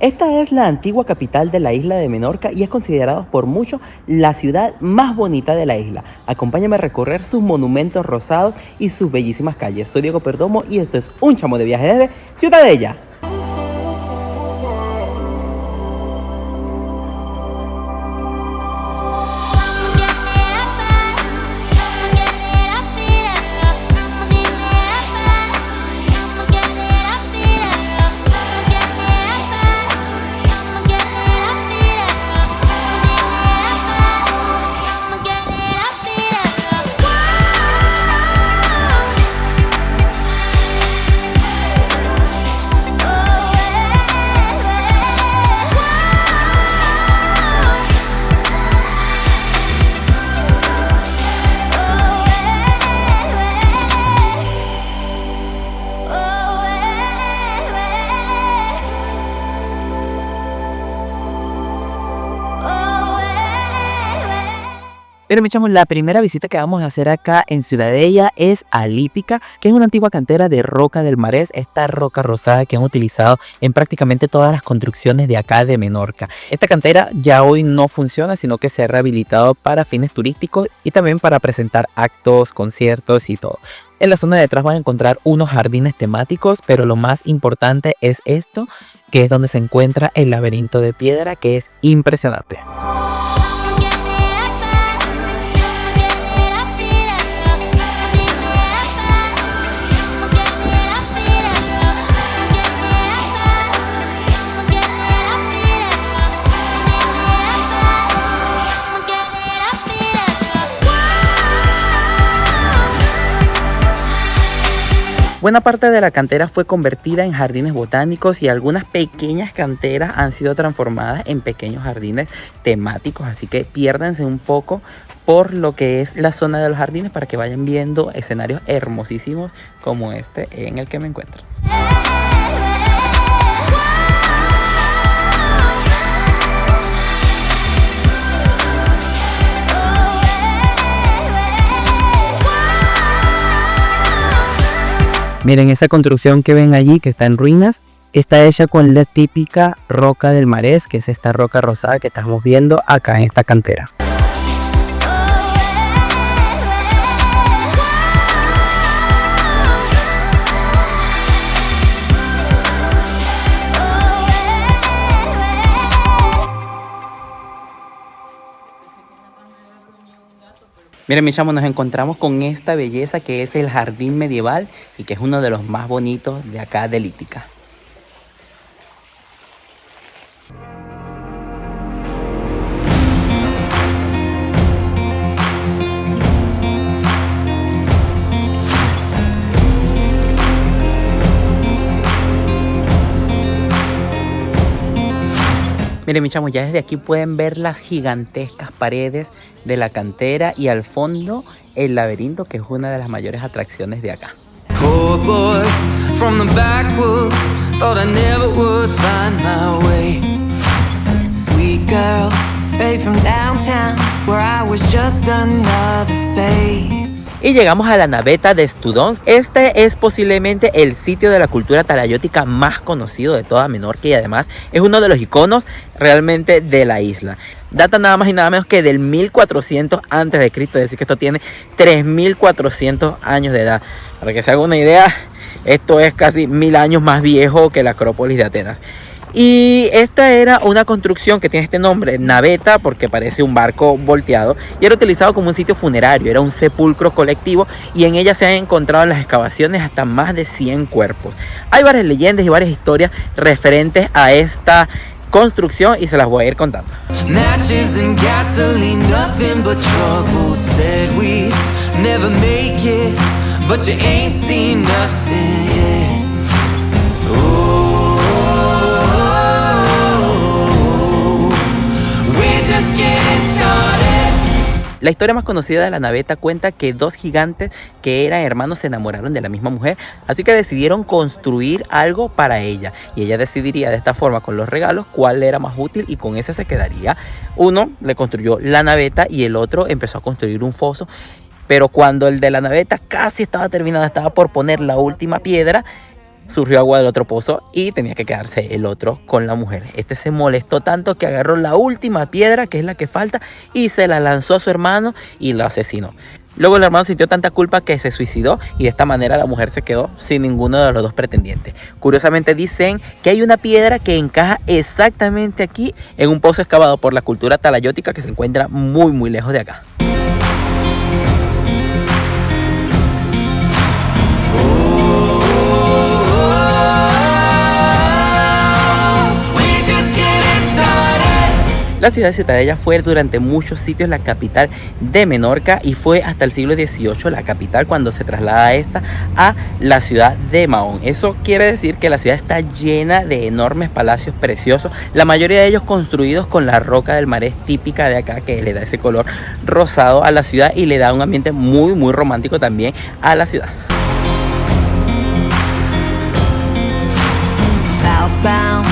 Esta es la antigua capital de la isla de Menorca y es considerada por muchos la ciudad más bonita de la isla. Acompáñame a recorrer sus monumentos rosados y sus bellísimas calles. Soy Diego Perdomo y esto es Un Chamo de Viaje desde Ciutadella. Pero mis chamos, la primera visita que vamos a hacer acá en Ciutadella es a Lítica, que es una antigua cantera de roca del Marés, esta roca rosada que han utilizado en prácticamente todas las construcciones de acá de Menorca. Esta cantera ya hoy no funciona, sino que se ha rehabilitado para fines turísticos y también para presentar actos, conciertos y todo. En la zona de atrás van a encontrar unos jardines temáticos, pero lo más importante es esto, que es donde se encuentra el laberinto de piedra, que es impresionante. Buena parte de la cantera fue convertida en jardines botánicos y algunas pequeñas canteras han sido transformadas en pequeños jardines temáticos, así que piérdense un poco por lo que es la zona de los jardines para que vayan viendo escenarios hermosísimos como este en el que me encuentro. Miren, esa construcción que ven allí, que está en ruinas, está hecha con la típica roca del Marés, que es esta roca rosada que estamos viendo acá en esta cantera. Miren mis chamos, nos encontramos con esta belleza que es el jardín medieval y que es uno de los más bonitos de acá de Lítica. Miren mis chamos, ya desde aquí pueden ver las gigantescas paredes de la cantera y al fondo el laberinto, que es una de las mayores atracciones de acá. Poor boy from the backwoods, thought I never would find my way. Sweet girl, straight from downtown, where I was just another face. Y llegamos a la naveta de Estudons. Este es posiblemente el sitio de la cultura talayótica más conocido de toda Menorca y además es uno de los iconos realmente de la isla. Data nada más y nada menos que del 1400 a.C., es decir que esto tiene 3400 años de edad. Para que se haga una idea, esto es casi 1000 años más viejo que la Acrópolis de Atenas. Y esta era una construcción que tiene este nombre, naveta, porque parece un barco volteado, y era utilizado como un sitio funerario, era un sepulcro colectivo, y en ella se han encontrado en las excavaciones hasta más de 100 cuerpos. Hay varias leyendas y varias historias referentes a esta construcción y se las voy a ir contando. La historia más conocida de la naveta cuenta que dos gigantes que eran hermanos se enamoraron de la misma mujer, así que decidieron construir algo para ella y ella decidiría de esta forma con los regalos cuál era más útil y con ese se quedaría. Uno le construyó la naveta y el otro empezó a construir un foso, pero cuando el de la naveta casi estaba terminado, estaba por poner la última piedra, surgió agua del otro pozo y tenía que quedarse el otro con la mujer. Este se molestó tanto que agarró la última piedra, que es la que falta, y se la lanzó a su hermano y lo asesinó. Luego el hermano sintió tanta culpa que se suicidó y de esta manera la mujer se quedó sin ninguno de los dos pretendientes. Curiosamente dicen que hay una piedra que encaja exactamente aquí en un pozo excavado por la cultura talayótica que se encuentra muy lejos de acá. La ciudad de Ciutadella fue durante muchos sitios la capital de Menorca y fue hasta el siglo XVIII la capital cuando se traslada esta a la ciudad de Mahón. Eso quiere decir que la ciudad está llena de enormes palacios preciosos, la mayoría de ellos construidos con la roca del marés típica de acá que le da ese color rosado a la ciudad y le da un ambiente muy romántico también a la ciudad. Southbound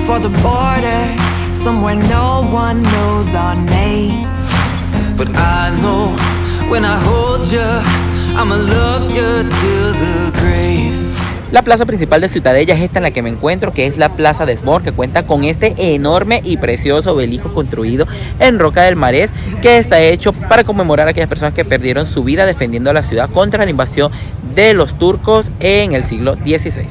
for the border, somewhere no one knows our names. But I know when I hold you, I'ma love you till the grave. La plaza principal de Ciutadella es esta en la que me encuentro, que es la Plaza de Sbor, que cuenta con este enorme y precioso obelisco construido en roca del marés, que está hecho para conmemorar a aquellas personas que perdieron su vida defendiendo a la ciudad contra la invasión de los turcos en el siglo XVI.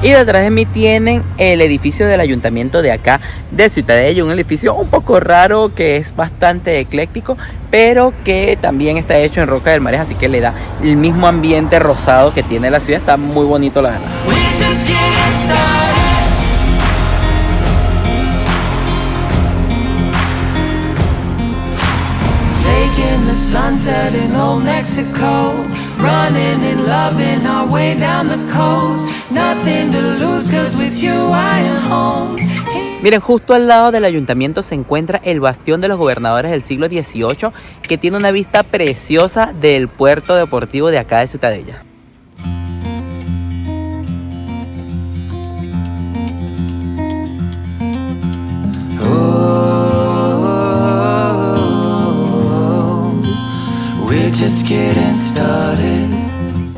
Y detrás de mí tienen el edificio del ayuntamiento de acá de Ciutadella, un edificio un poco raro que es bastante ecléctico, pero que también está hecho en roca del marés, así que le da el mismo ambiente rosado que tiene la ciudad. Está muy bonito, la verdad. The sunset in old Mexico, running and loving our way down the coast. Nothing to lose, 'cause with you I am home. Miren, justo al lado del ayuntamiento se encuentra el bastión de los gobernadores del siglo XVIII, que tiene una vista preciosa del puerto deportivo de acá de Ciutadella. Just getting started.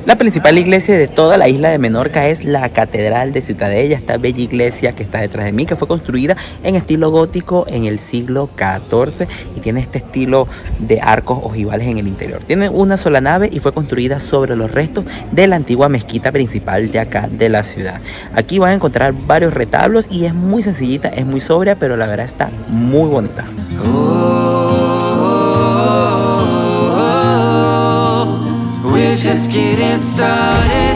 La principal iglesia de toda la isla de Menorca es la Catedral de Ciutadella, esta bella iglesia que está detrás de mí, que fue construida en estilo gótico en el siglo XIV y tiene este estilo de arcos ojivales en el interior. Tiene una sola nave y fue construida sobre los restos de la antigua mezquita principal de acá de la ciudad. Aquí van a encontrar varios retablos y es muy sencillita, es muy sobria, pero la verdad está muy bonita. We're just getting started.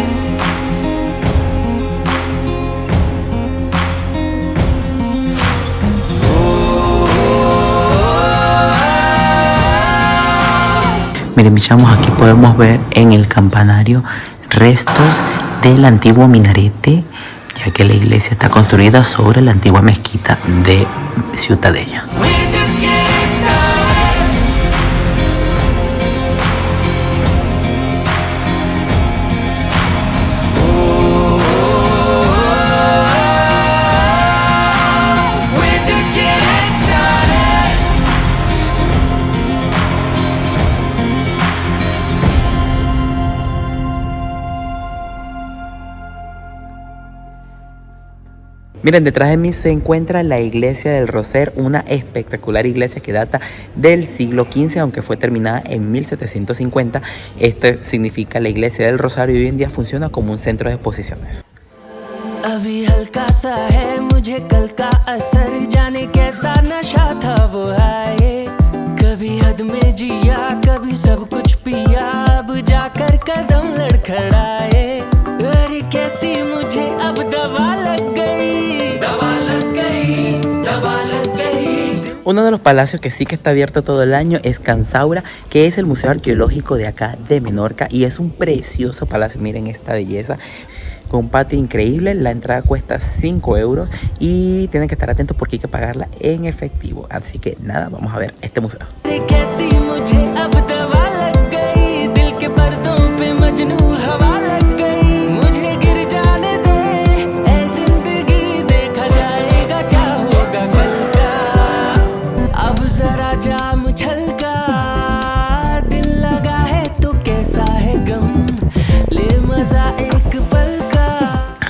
Miren, mis chamos, aquí podemos ver en el campanario restos del antiguo minarete, ya que la iglesia está construida sobre la antigua mezquita de Ciutadella. Miren, detrás de mí se encuentra la iglesia del Roser, una espectacular iglesia que data del siglo XV, aunque fue terminada en 1750. Esto significa la iglesia del Rosario y hoy en día funciona como un centro de exposiciones. Uno de los palacios que sí que está abierto todo el año es Can Saura, que es el museo arqueológico de acá de Menorca y es un precioso palacio. Miren esta belleza, con un patio increíble. La entrada cuesta 5 euros y tienen que estar atentos porque hay que pagarla en efectivo. Así que nada, vamos a ver este museo.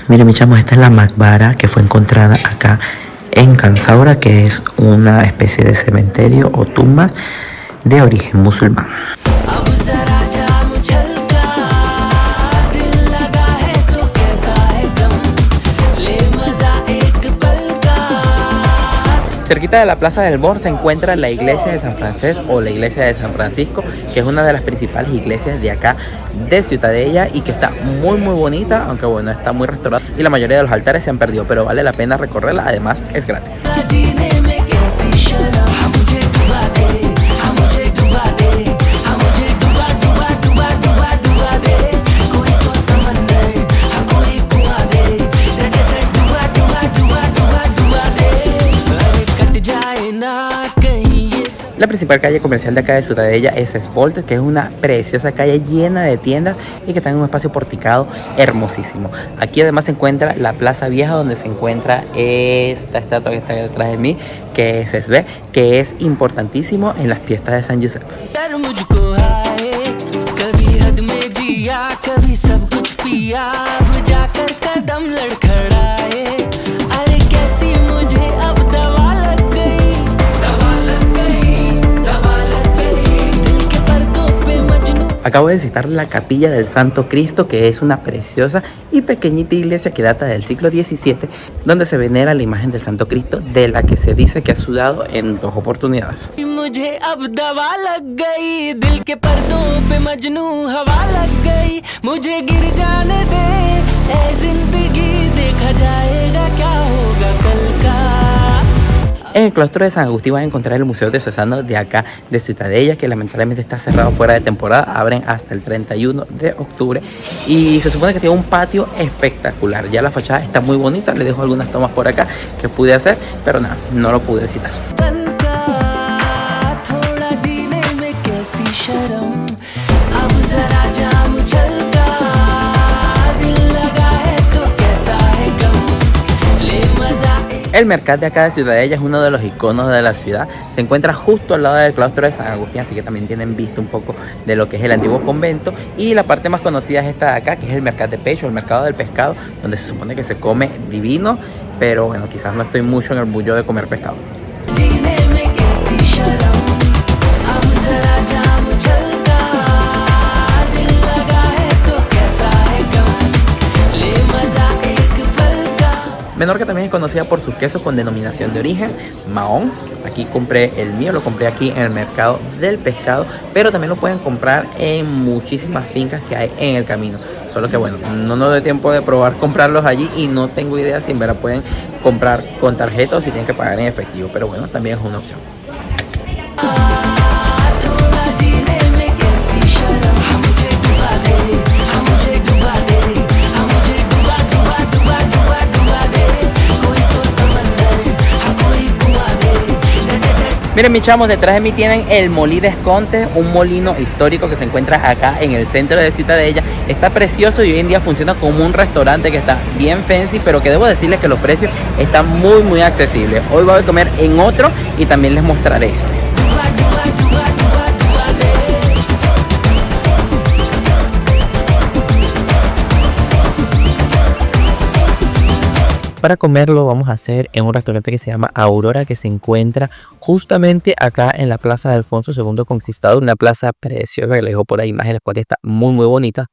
Miren, mis chamos, esta es la Makbara que fue encontrada acá en Can Saura, que es una especie de cementerio o tumbas de origen musulmán. Cerquita de la Plaza del Born se encuentra la iglesia de San Francisco o la iglesia de San Francisco, que es una de las principales iglesias de acá de Ciutadella y que está muy bonita, aunque bueno, está muy restaurada y la mayoría de los altares se han perdido, pero vale la pena recorrerla, además es gratis. La principal calle comercial de acá de Ciutadella es Esvolte, que es una preciosa calle llena de tiendas y que está en un espacio porticado hermosísimo. Aquí además se encuentra la Plaza Vieja, donde se encuentra esta estatua que está detrás de mí, que es Esvé, que es importantísimo en las fiestas de San Giuseppe. Acabo de visitar la Capilla del Santo Cristo, que es una preciosa y pequeñita iglesia que data del siglo XVII, donde se venera la imagen del Santo Cristo, de la que se dice que ha sudado en 2 oportunidades. En el claustro de San Agustín vas a encontrar el Museo Diocesano de acá de Ciutadella, que lamentablemente está cerrado fuera de temporada. Abren hasta el 31 de octubre y se supone que tiene un patio espectacular. Ya la fachada está muy bonita, le dejo algunas tomas por acá que pude hacer, pero nada, no lo pude visitar. El mercado de acá de Ciutadella es uno de los iconos de la ciudad. Se encuentra justo al lado del claustro de San Agustín, así que también tienen visto un poco de lo que es el antiguo convento. Y la parte más conocida es esta de acá, que es el mercado de pecho, el mercado del pescado, donde se supone que se come divino, pero bueno, quizás no estoy mucho en el bullo de comer pescado. Menorca también es conocida por sus quesos con denominación de origen, Mahón. Aquí compré el mío, lo compré aquí en el mercado del pescado, pero también lo pueden comprar en muchísimas fincas que hay en el camino. Solo que bueno, no nos doy tiempo de probar comprarlos allí y no tengo idea si en verdad pueden comprar con tarjeta o si tienen que pagar en efectivo, pero bueno, también es una opción. Miren, mis chamos, detrás de mí tienen el Molí de Esconte, un molino histórico que se encuentra acá en el centro de Ciutadella. Está precioso y hoy en día funciona como un restaurante que está bien fancy, pero que debo decirles que los precios están muy accesibles. Hoy voy a comer en otro y también les mostraré este. Para comerlo vamos a hacer en un restaurante que se llama Aurora, que se encuentra justamente acá en la plaza de Alfonso II Conquistador, una plaza preciosa que les dejo por ahí imágenes porque está muy bonita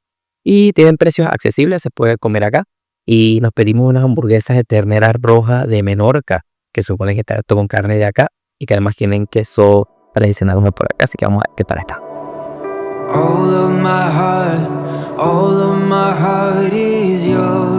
y tienen precios accesibles, se puede comer acá. Y nos pedimos unas hamburguesas de ternera roja de Menorca, que supone que está todo con carne de acá y que además tienen queso tradicional por acá, así que vamos a ver qué tal está. All of my heart is yours.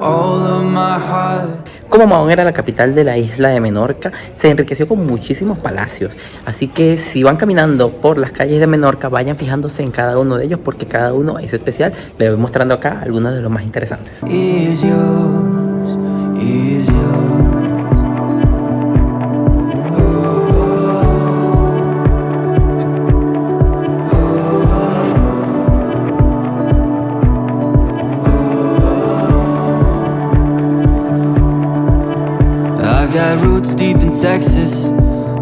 all of my heart. Como Mahón era la capital de la isla de Menorca, se enriqueció con muchísimos palacios. Así que si van caminando por las calles de Menorca, vayan fijándose en cada uno de ellos porque cada uno es especial. Les voy mostrando acá algunos de los más interesantes. Is yours, is yours. I've got roots deep in Texas,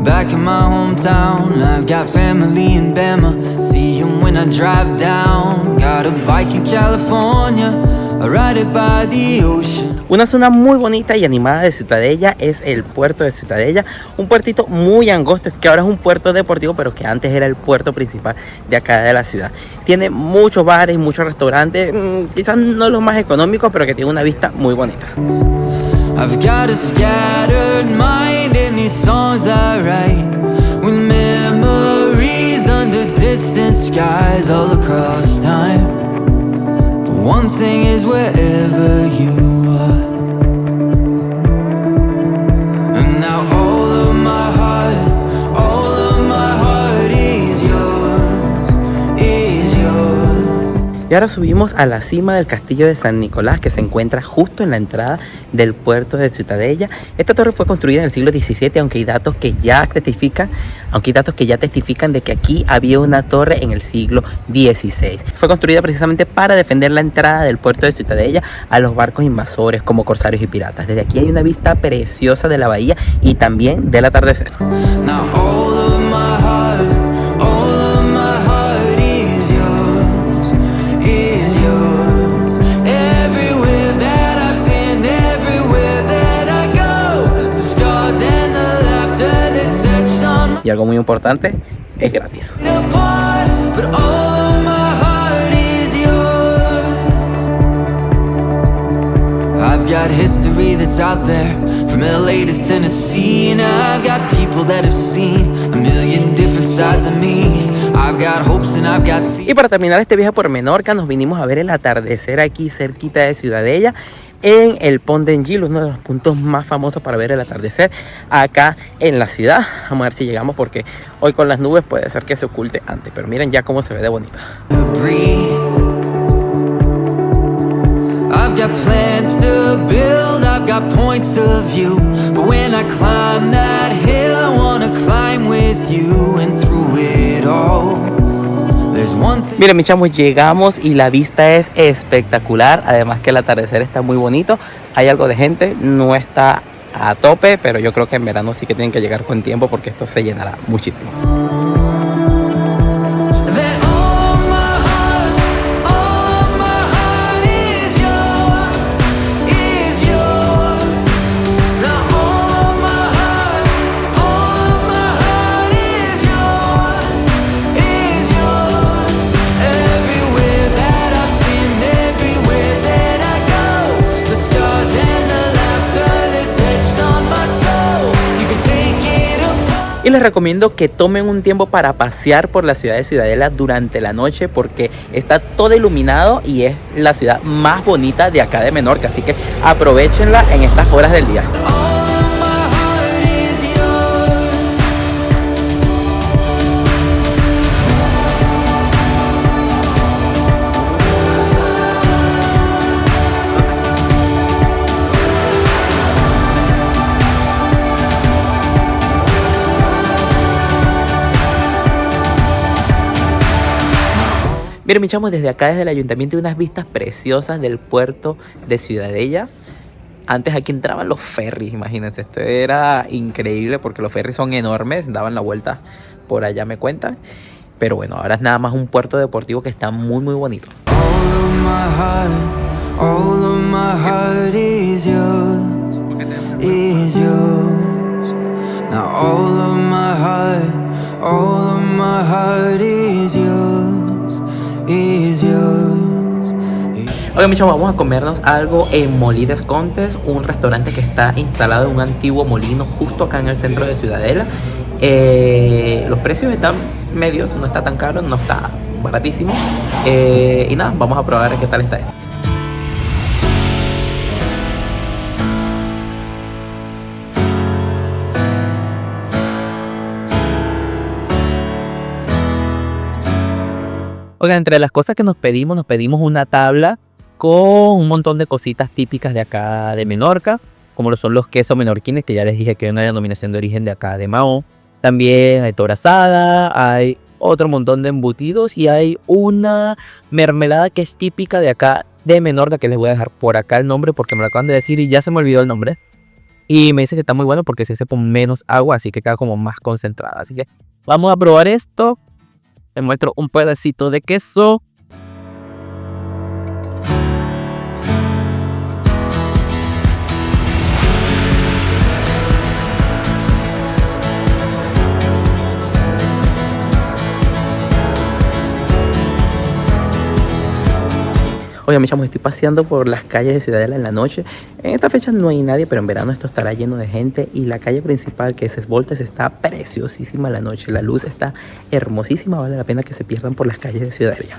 back in my hometown. I've got family in Bama, see 'em when I drive down. Got a bike in California, I ride it by the ocean. Una zona muy bonita y animada de Ciutadella es el puerto de Ciutadella, un puertito muy angosto que ahora es un puerto deportivo, pero que antes era el puerto principal de acá de la ciudad. Tiene muchos bares y muchos restaurantes, quizás no los más económicos, pero que tiene una vista muy bonita. I've got a scattered mind and these songs I write with memories under distant skies all across time. But one thing is wherever you are, and now all of my heart is yours, is yours. Y ahora subimos a la cima del castillo de San Nicolás, que se encuentra justo en la entrada del puerto de Ciutadella. Esta torre fue construida en el siglo XVII, aunque hay datos que ya testifican de que aquí había una torre en el siglo XVI. Fue construida precisamente para defender la entrada del puerto de Ciutadella a los barcos invasores como corsarios y piratas. Desde aquí hay una vista preciosa de la bahía y también del atardecer. Now all of my heart is yours, is yours. Everywhere that I've been, everywhere that I go, the scars and the laughter that's etched on Y algo muy importante, es gratis. my apart, but all of my heart is yours. I've got history that's out there, from LA to Tennessee, and I've got people that have seen a million different sides of me. I've got hopes and I've got fears. Y para terminar este viaje por Menorca, nos vinimos a ver el atardecer aquí cerquita de Ciutadella, en el Pont d'Engil, uno de los puntos más famosos para ver el atardecer acá en la ciudad. Vamos a ver si llegamos porque hoy con las nubes puede ser que se oculte antes, pero miren ya cómo se ve de bonita. Breathe. I've got plans to build, I've got points of view, but when I climb that hill, I wanna climb with you, and through it all, there's one thing. Miren, mis chamos, llegamos y la vista es espectacular, además que el atardecer está muy bonito. Hay algo de gente, no está a tope, pero yo creo que en verano sí que tienen que llegar con tiempo porque esto se llenará muchísimo. That all of my heart is yours. Now all of my heart is yours. Everywhere that I've been, everywhere that I go, the scars and the laughter that's etched on my soul. You can take it apart. Y les recomiendo que tomen un tiempo para pasear por la ciudad de Ciudadella durante la noche porque está todo iluminado y es la ciudad más bonita de acá de Menorca. Así que aprovechenla en estas horas del día. All of my heart is yours. Miren, mis chamos, desde acá, desde el ayuntamiento, hay unas vistas preciosas del puerto de Ciudadella. Antes aquí entraban los ferries, imagínense. Esto era increíble porque los ferries son enormes, daban la vuelta por allá, me cuentan. Pero bueno, ahora es nada más un puerto deportivo que está muy, muy bonito. All of my heart is yours, is yours. Now all of my heart is yours, is yours. Oigan, mis chavos, vamos a comernos algo en Molides Contes, un restaurante que está instalado en un antiguo molino justo acá en el centro de Ciudadella. Los precios están medios, no está tan caro, no está baratísimo. Y nada, vamos a probar qué tal está esto. Oigan, entre las cosas que nos pedimos una tabla con un montón de cositas típicas de acá de Menorca, como lo son los quesos menorquines, que ya les dije que es una denominación de origen de acá de Mao. También hay torta asada, hay otro montón de embutidos y hay una mermelada que es típica de acá de Menorca, que les voy a dejar por acá el nombre porque me lo acaban de decir y ya se me olvidó el nombre. Y me dice que está muy bueno porque se hace con menos agua, así que queda como más concentrada. Así que vamos a probar esto. Les muestro un pedacito de queso. Oye, mis chamos, estoy paseando por las calles de Ciudadela en la noche. En esta fecha no hay nadie, pero en verano esto estará lleno de gente. Y la calle principal, que es Esboltes, está preciosísima la noche. La luz está hermosísima, vale la pena que se pierdan por las calles de Ciudadela.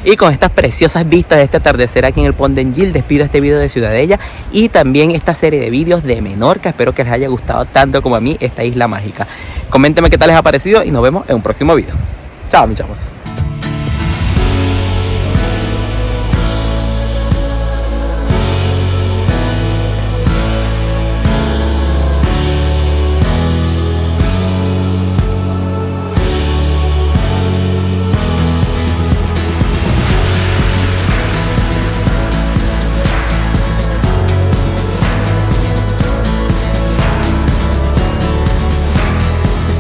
Y con estas preciosas vistas de este atardecer aquí en el Pont d'Engil, despido este video de Ciudadella y también esta serie de vídeos de Menorca. Espero que les haya gustado tanto como a mí esta isla mágica. Coméntenme qué tal les ha parecido y nos vemos en un próximo video. Chao, mis chavos.